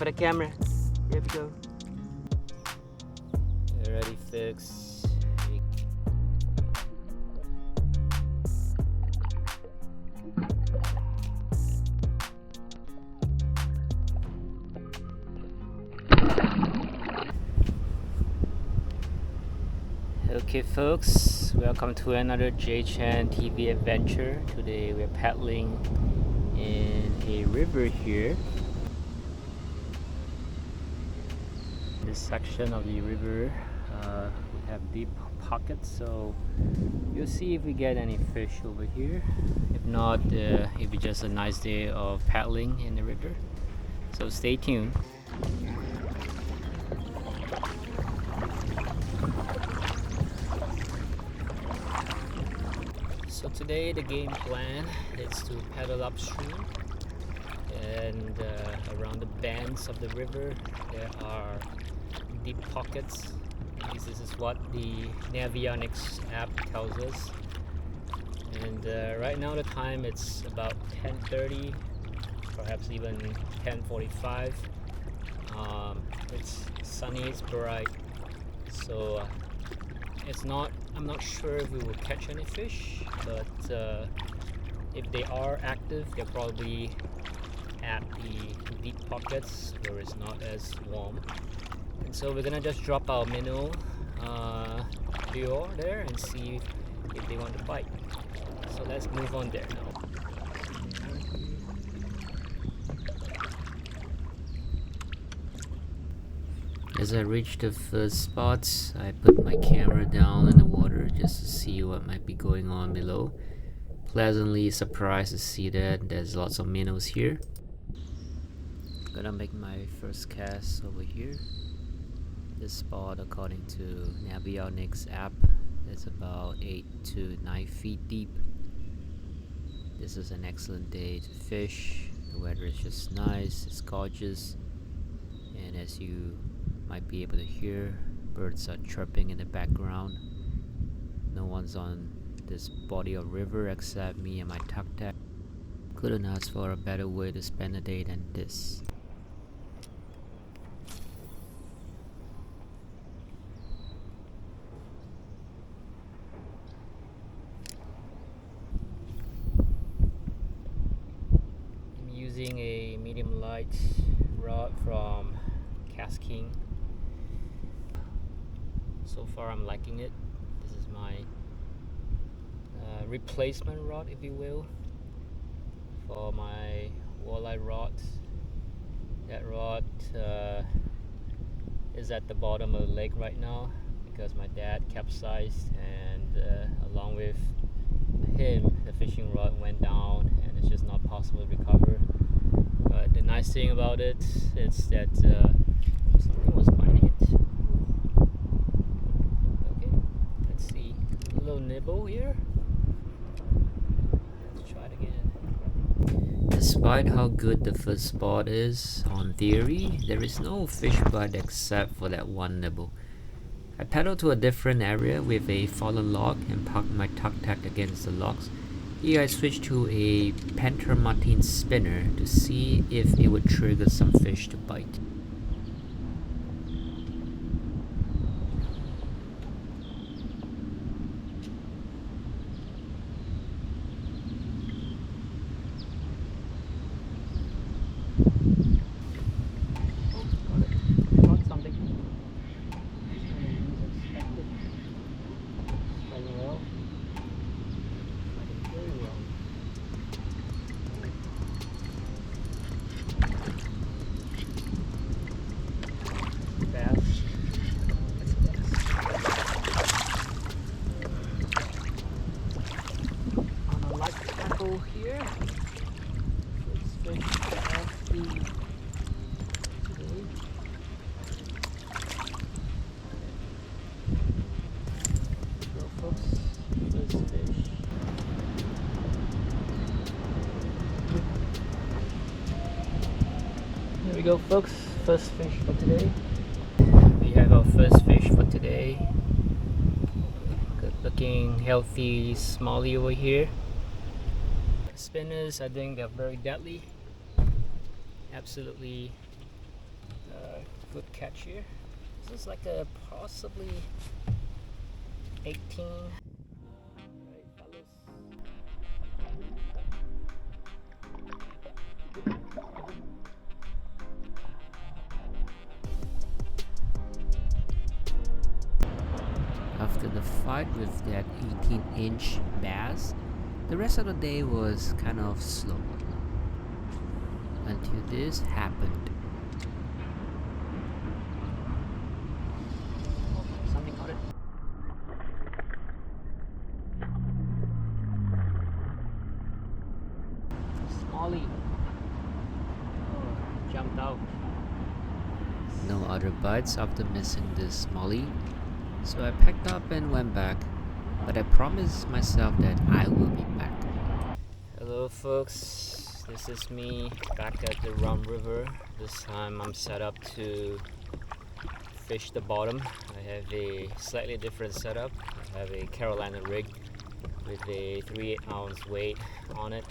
for the camera. Here we go. Ready, fix. Okay folks, welcome to another J-Chan TV adventure. Today we're paddling in a river here. This section of the river we have deep pockets, so you'll see if we get any fish over here. If not, it'll be just a nice day of paddling in the river, so stay tuned. So today the game plan is to paddle upstream, and around the bends of the river there are deep pockets. This is what the Navionics app tells us. And right now the time it's about 10:30, perhaps even 10:45. It's sunny, it's bright, so I'm not sure if we will catch any fish, but if they are active, they're probably at the deep pockets where it's not as warm. And so we're gonna just drop our minnow lure there and see if they want to bite. So let's move on there now. As I reach the first spot, I put my camera down in the water just to see what might be going on below. Pleasantly surprised to see that there's lots of minnows here. Gonna make my first cast over here. This spot, according to Navionics app, is about 8 to 9 feet deep. This is an excellent day to fish. The weather is just nice, it's gorgeous, and as you might be able to hear, birds are chirping in the background. No one's on this body of river except me and my Tucktec. Couldn't ask for a better way to spend a day than this. I'm using a medium light rod from King. So far I'm liking it. This is my replacement rod, if you will, for my walleye rod. That rod is at the bottom of the lake right now because my dad capsized, and along with him the fishing rod went down and it's just not possible to recover. But the nice thing about it is that something was biting it. Okay, let's see. A little nibble here. Let's try it again. Despite how good the first spot is, on theory, there is no fish bite except for that one nibble. I paddled to a different area with a fallen log and parked my Tucktec against the logs. Here I switched to a Panther Martin spinner to see if it would trigger some fish to bite. Here, let's fish off the today. Go folks, first fish. Here we go folks, first fish for today. We have our first fish for today. Good looking healthy smallie over here. Spinners, I think they're very deadly. Absolutely Good catch here. This is like a possibly 18. Right, fellas. After the fight with that 18-inch bass, the rest of the day was kind of slow until this happened. Oh, something caught it. Smallie. Oh, jumped out. No other bites after missing this smallie. So I packed up and went back, but I promised myself that I will be back. Hello folks, this is me back at the Rum River. This time I'm set up to fish the bottom. I have a slightly different setup. I have a Carolina rig with a 3/8 ounce weight on it.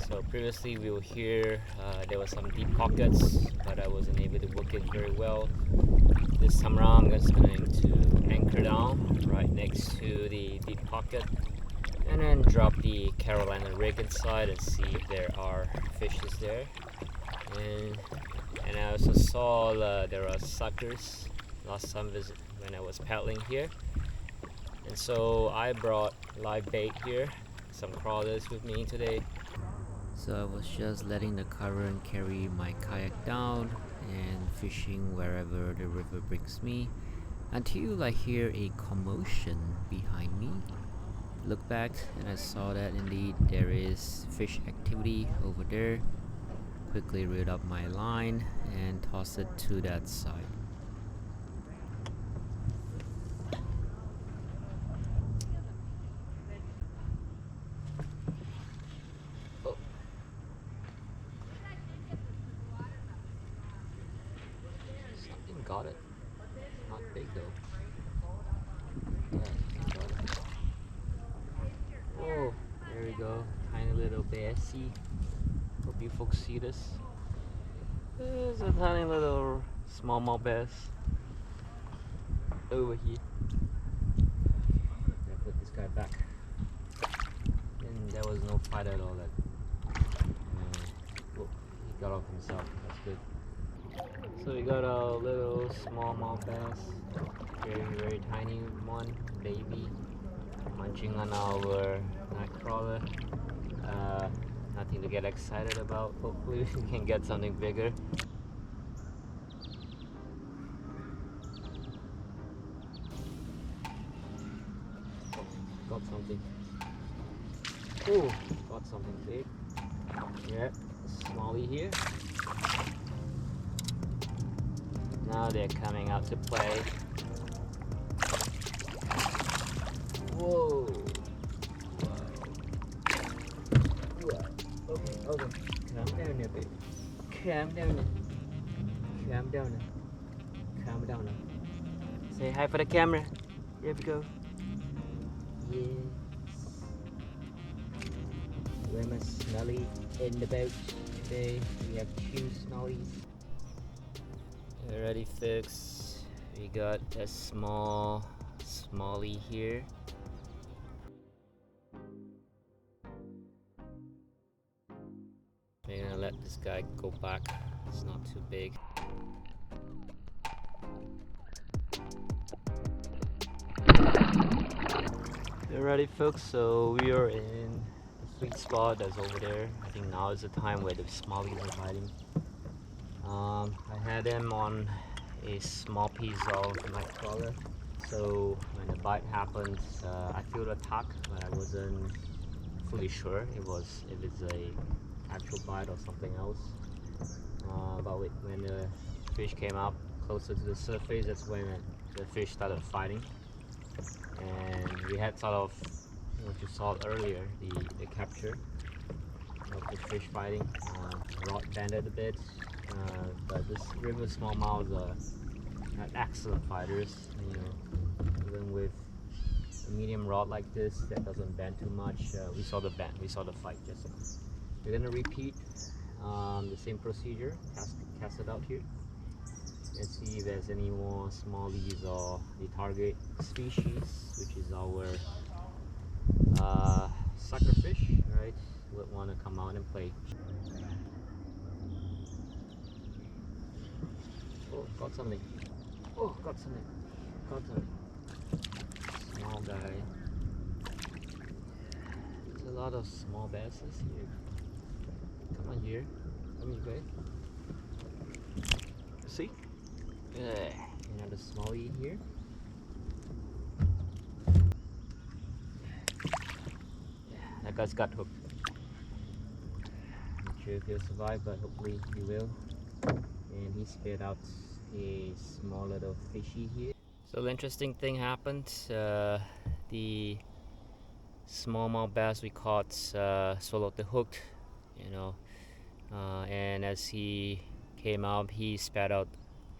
So previously we were here, there were some deep pockets, but I wasn't able to work it very well. This time around I'm just going to anchor down right next to the deep pocket and then drop the Carolina rig inside and see if there are fishes there. And I also saw there are suckers last time when I was paddling here. And so I brought live bait here, some crawlers with me today. So I was just letting the current carry my kayak down and fishing wherever the river brings me until I hear a commotion behind me. Look back and I saw that indeed there is fish activity over there. Quickly reeled up my line and tossed it to that side. Got it. Not big though. Yeah, got it. Oh, there we go. Tiny little bassy. Hope you folks see this. There's a tiny little smallmouth bass over here. I put this guy back. And there was no fight at all. Oh, he got off himself. That's good. So we got a little smallmouth bass, very tiny one, baby, munching on our night crawler. Nothing to get excited about. Hopefully we can get something bigger. Got something. Oh, got something big. Yeah, smallie here. Now they're coming out to play. Whoa! Wow. Okay. Calm down there, baby. Calm down there. Calm down there. Calm down now. Say hi for the camera. Here we go. Yes. We're my smallie in the boat today. We have 2 smallies. Already fixed. We got a small smallie here. We're gonna let this guy go back. It's not too big. Alrighty folks, so we are in the sweet spot that's over there. I think now is the time where the smallies are biting. I had them on a small piece of night crawler, so when the bite happened, I feel the tuck, but I wasn't fully sure if it's a actual bite or something else. But when the fish came up closer to the surface, that's when the fish started fighting, and we had sort of what you saw earlier, the capture of the fish fighting. Rod bended a bit. But this river smallmouths are excellent fighters. You know, even with a medium rod like this that doesn't bend too much, we saw the fight just now. We're gonna repeat the same procedure. Cast it out here. Let's see if there's any more smallies or the target species, which is our suckerfish, right? Would want to come out and play. Oh, got something. Oh, got something. Got something. Small guy. There's a lot of small basses here. Come on here. Come here, guys. See? Another smallie here. That guy's got hooked. Not sure if he'll survive, but hopefully he will. And he spit out a small little fishy here. So the interesting thing happened. The smallmouth bass we caught swallowed the hook, you know, and as he came out, he spat out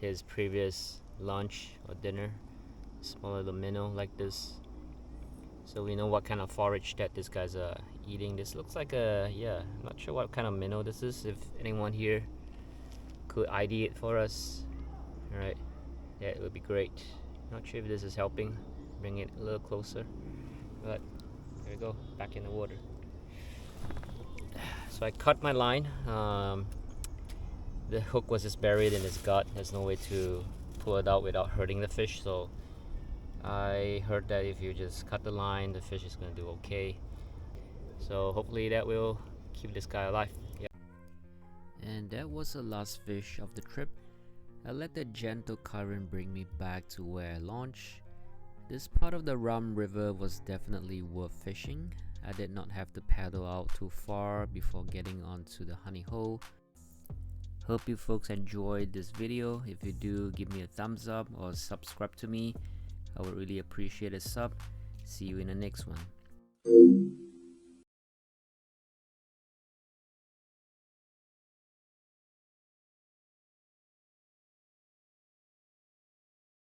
his previous lunch or dinner, small little minnow like this. So we know what kind of forage that this guy's eating. This looks like a, I'm not sure what kind of minnow this is. If anyone here could ID it for us, all right, yeah, it would be great. Not sure if this is helping bring it a little closer, but there we go, back in the water. So I cut my line. The hook was just buried in his gut. There's no way to pull it out without hurting the fish, so I heard that if you just cut the line, the fish is going to do okay. So hopefully that will keep this guy alive. Yeah. And that was the last fish of the trip. I let the gentle current bring me back to where I launched. This part of the Rum River was definitely worth fishing. I did not have to paddle out too far before getting onto the honey hole. Hope you folks enjoyed this video. If you do, give me a thumbs up or subscribe to me. I would really appreciate a sub. See you in the next one.